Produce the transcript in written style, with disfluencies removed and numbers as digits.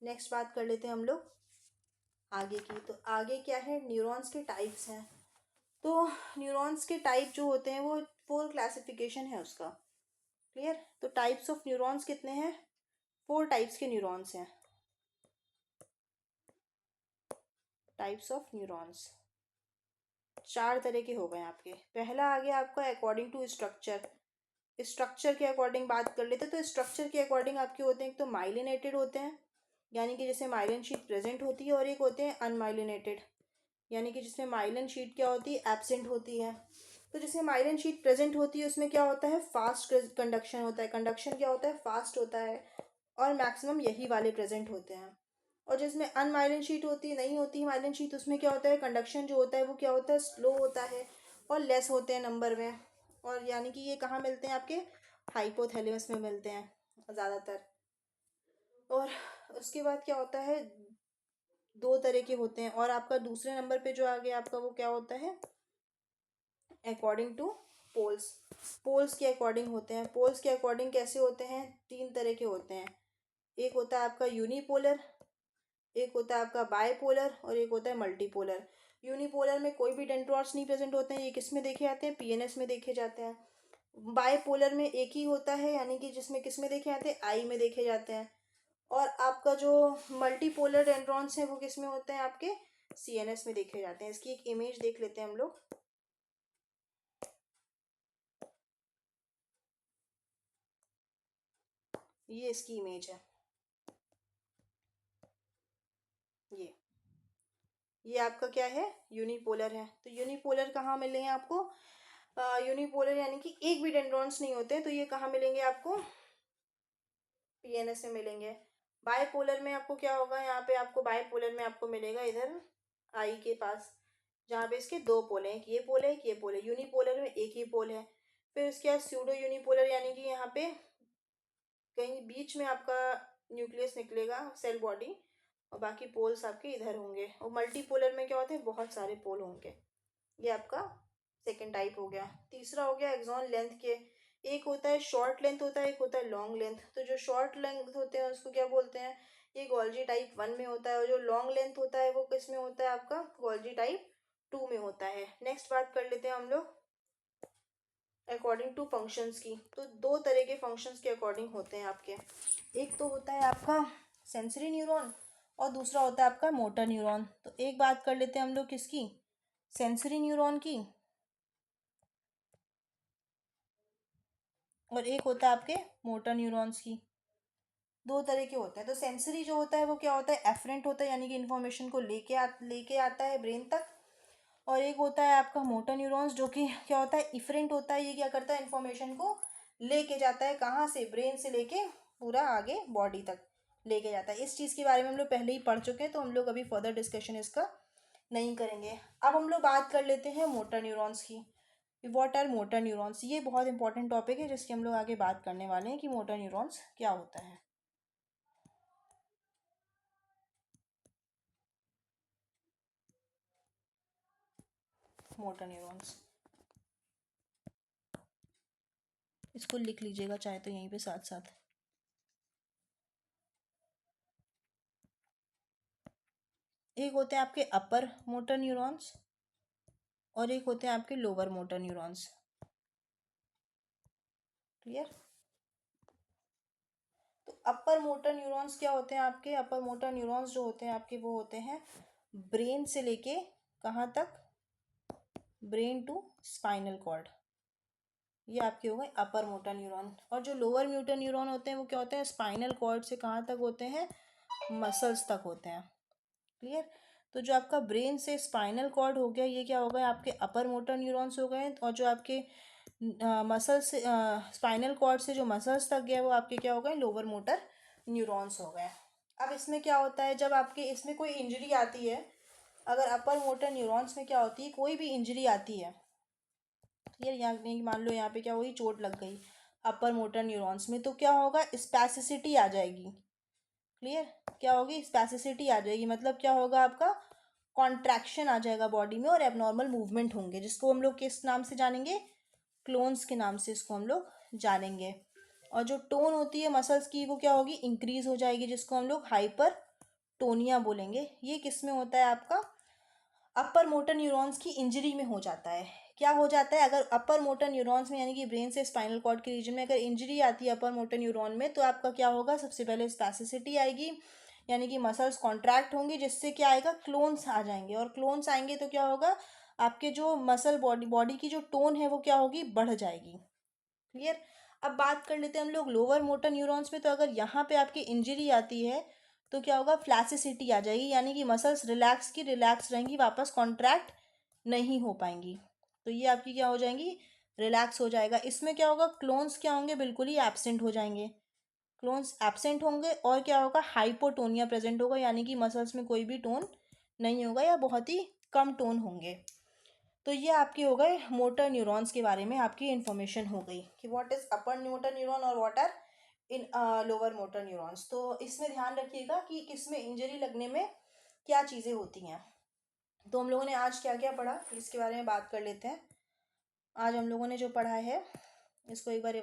Next बात कर लेते हैं हम लोग आगे की। तो आगे क्या है, न्यूरॉन्स के टाइप्स हैं। तो न्यूरॉन्स के टाइप जो होते हैं वो 4 क्लासिफिकेशन है उसका। क्लियर। तो टाइप्स ऑफ न्यूरॉन्स कितने हैं, 4 टाइप्स के न्यूरॉन्स हैं। टाइप्स ऑफ न्यूरॉन्स 4 तरह के हो गए आपके। पहला आ गया आपका अकॉर्डिंग टू स्ट्रक्चर। स्ट्रक्चर के अकॉर्डिंग बात कर लेते हैं। तो स्ट्रक्चर के अकॉर्डिंग आपके होते हैं, एक तो माइलिनेटेड होते हैं, यानी कि जैसे माइलिन शीट प्रेजेंट होती है, और एक होते हैं अनमाइलिनेटेड, यानी कि जिसमें माइलिन शीट क्या होती है, एब्सेंट होती है। तो जिसमें माइलिन शीट प्रेजेंट होती है उसमें क्या होता है, फास्ट कंडक्शन होता है। कंडक्शन क्या होता है, फास्ट होता है, और मैक्सिमम यही वाले प्रेजेंट होते हैं। और जिसमें अनमाइलिन शीट होती है, नहीं होती है माइलिन शीट, उसमें क्या होता है, कंडक्शन जो होता है वो क्या होता है, स्लो होता है, और लेस होते हैं नंबर में। और यानी कि ये कहाँ मिलते हैं, आपके हाइपोथैलेमस में मिलते हैं ज़्यादातर। और उसके बाद क्या होता है, 2 तरह के होते हैं। और आपका दूसरे नंबर पे जो आ गया आपका, वो क्या होता है, अकॉर्डिंग टू पोल्स। पोल्स के अकॉर्डिंग होते हैं। पोल्स के अकॉर्डिंग कैसे होते हैं, 3 तरह के होते हैं। एक होता है आपका यूनिपोलर, एक होता है आपका बायपोलर, और एक होता है मल्टीपोलर। यूनिपोलर में कोई भी डेंड्रॉट्स नहीं प्रेजेंट होते हैं, ये किस में देखे जाते हैं, पीएनएस में देखे जाते हैं। बायपोलर में एक ही होता है, यानी कि जिसमें किस में देखे जाते हैं, आई में देखे जाते हैं। और आपका जो मल्टीपोलर डेंड्रॉन्स हैं वो किस में होते हैं, आपके सीएनएस में देखे जाते हैं। इसकी एक इमेज देख लेते हैं हम लोग। ये इसकी इमेज है, ये ये आपका क्या है, यूनिपोलर है। तो यूनिपोलर कहाँ मिलेंगे आपको, यूनिपोलर यानी कि एक भी डेंड्रॉन्स नहीं होते हैं, तो ये कहाँ मिलेंगे आपको, पीएनएस में मिलेंगे। बायपोलर में आपको क्या होगा, यहाँ पे आपको बायपोलर में आपको मिलेगा इधर आई के पास, जहाँ पे इसके 2 पोल हैं, एक ये पोल है, एक ये पोल है। यूनिपोलर में एक ही पोल है। फिर उसके बाद स्यूडो यूनिपोलर, यानी कि यहाँ पे कहीं बीच में आपका न्यूक्लियस निकलेगा, सेल बॉडी, और बाकी पोल्स आपके इधर होंगे। और मल्टीपोलर में क्या होते हैं, बहुत सारे पोल होंगे। ये आपका सेकेंड टाइप हो गया। तीसरा हो गया एक्सॉन लेंथ के। एक होता है शॉर्ट लेंथ होता है, एक होता है लॉन्ग लेंथ। तो जो शॉर्ट लेंथ होते हैं उसको क्या बोलते हैं, ये गोल्जी टाइप 1 में होता है। और जो लॉन्ग लेंथ होता है वो किस में होता है, आपका गोल्जी टाइप 2 में होता है। नेक्स्ट बात कर लेते हैं हम लोग अकॉर्डिंग टू फंक्शंस की। तो 2 तरह के फंक्शंस के अकॉर्डिंग होते हैं आपके। एक तो होता है आपका सेंसरी न्यूरॉन, और दूसरा होता है आपका मोटर न्यूरॉन। तो एक बात कर लेते हैं हम लोग किसकी, सेंसरी न्यूरॉन की, और एक होता है आपके मोटर न्यूरॉन्स की। 2 तरह के होते हैं। तो सेंसरी जो होता है वो क्या होता है, एफरेंट होता है, यानी कि इन्फॉर्मेशन को लेके आता है ब्रेन तक। और एक होता है आपका मोटर न्यूरॉन्स, जो कि क्या होता है, इफरेंट होता है। ये क्या करता है, इन्फॉर्मेशन को लेके जाता है, कहाँ से, ब्रेन से लेके पूरा आगे बॉडी तक लेके जाता है। इस चीज़ के बारे में हम लोग पहले ही पढ़ चुके हैं, तो हम लोग अभी फर्दर डिस्कशन इसका नहीं करेंगे। अब हम लोग बात कर लेते हैं मोटर न्यूरॉन्स की। व्हाट आर मोटर न्यूरॉन्स, ये बहुत इंपॉर्टेंट टॉपिक है जिसकी हम लोग आगे बात करने वाले हैं कि मोटर न्यूरॉन्स क्या होता है। मोटर न्यूरॉन्स, इसको लिख लीजिएगा चाहे तो यहीं पे साथ साथ। एक होते हैं आपके अपर मोटर न्यूरॉन्स, और एक होते हैं आपके लोअर मोटर न्यूरॉन्स। क्लियर। तो अपर मोटर न्यूरॉन्स क्या होते हैं आपके, अपर मोटर न्यूरॉन्स जो होते हैं आपके वो होते हैं ब्रेन से लेके कहाँ तक, ब्रेन टू स्पाइनल कॉर्ड। ये आपके हो गए अपर मोटर न्यूरॉन। और जो लोअर मोटर न्यूरॉन होते हैं वो क्या होते हैं, स्पाइनल कॉर्ड से कहाँ तक होते हैं, मसल्स तक होते हैं। क्लियर। तो जो आपका ब्रेन से स्पाइनल कॉर्ड हो गया, ये क्या हो गया, आपके अपर मोटर न्यूरॉन्स हो गए। और जो आपके मसल्स से स्पाइनल कॉर्ड से जो मसल्स तक गया वो आपके क्या हो गए, लोअर मोटर न्यूरॉन्स हो गए। अब इसमें क्या होता है, जब आपके इसमें कोई इंजरी आती है, अगर अपर मोटर न्यूरॉन्स में क्या होती है, कोई भी इंजरी आती है, क्लियर, यहाँ नहीं मान लो यहाँ पे क्या हुई, चोट लग गई अपर मोटर न्यूरॉन्स में, तो क्या होगा, स्पैसिसिटी आ जाएगी। क्लियर। क्या होगी, स्पैसिसिटी आ जाएगी, मतलब क्या होगा, आपका कॉन्ट्रैक्शन आ जाएगा बॉडी में, और एबनॉर्मल मूवमेंट होंगे, जिसको हम लोग किस नाम से जानेंगे, क्लोन्स के नाम से इसको हम लोग जानेंगे। और जो टोन होती है मसल्स की वो क्या होगी, इंक्रीज हो जाएगी, जिसको हम लोग हाइपर टोनिया बोलेंगे। ये किस में होता है आपका? अपर मोटर न्यूरॉन्स की इंजरी में हो जाता है। क्या हो जाता है? अगर अपर मोटर न्यूरॉन्स में यानी कि ब्रेन से स्पाइनल कॉर्ड के रीजन में अगर इंजरी आती है अपर मोटर न्यूरॉन में, तो आपका क्या होगा? सबसे पहले स्पैसिसिटी आएगी, यानी कि मसल्स कॉन्ट्रैक्ट होंगी, जिससे क्या आएगा? क्लोन्स आ जाएंगे, और क्लोन्स आएंगे तो क्या होगा? आपके जो मसल बॉडी बॉडी की जो टोन है वो क्या होगी? बढ़ जाएगी। क्लियर? अब बात कर लेते हैं हम लोग लोअर मोटर न्यूरॉन्स में। तो अगर यहाँ पे आपकी इंजरी आती है तो क्या होगा? फ्लैसिसिटी आ जाएगी, यानी कि मसल्स रिलैक्स की रिलैक्स रहेंगी, वापस कॉन्ट्रैक्ट नहीं हो पाएंगी। तो ये आपकी क्या हो जाएंगी? रिलैक्स हो जाएगा। इसमें क्या होगा? क्लोन्स क्या होंगे? बिल्कुल ही एब्सेंट हो जाएंगे। क्लोन्स एब्सेंट होंगे, और क्या होगा? हाइपोटोनिया प्रेजेंट होगा, यानी कि मसल्स में कोई भी टोन नहीं होगा या बहुत ही कम टोन होंगे। तो ये आपके हो गए मोटर न्यूरॉन्स के बारे में आपकी इन्फॉर्मेशन हो गई कि what is upper motor neuron और what are in lower motor neurons. तो इसमें ध्यान रखिएगा कि किसमें इंजरी लगने में क्या चीज़ें होती हैं। तो हम लोगों ने आज क्या क्या पढ़ा इसके बारे में बात कर लेते हैं। आज हम लोगों ने जो पढ़ा है इसको एक बार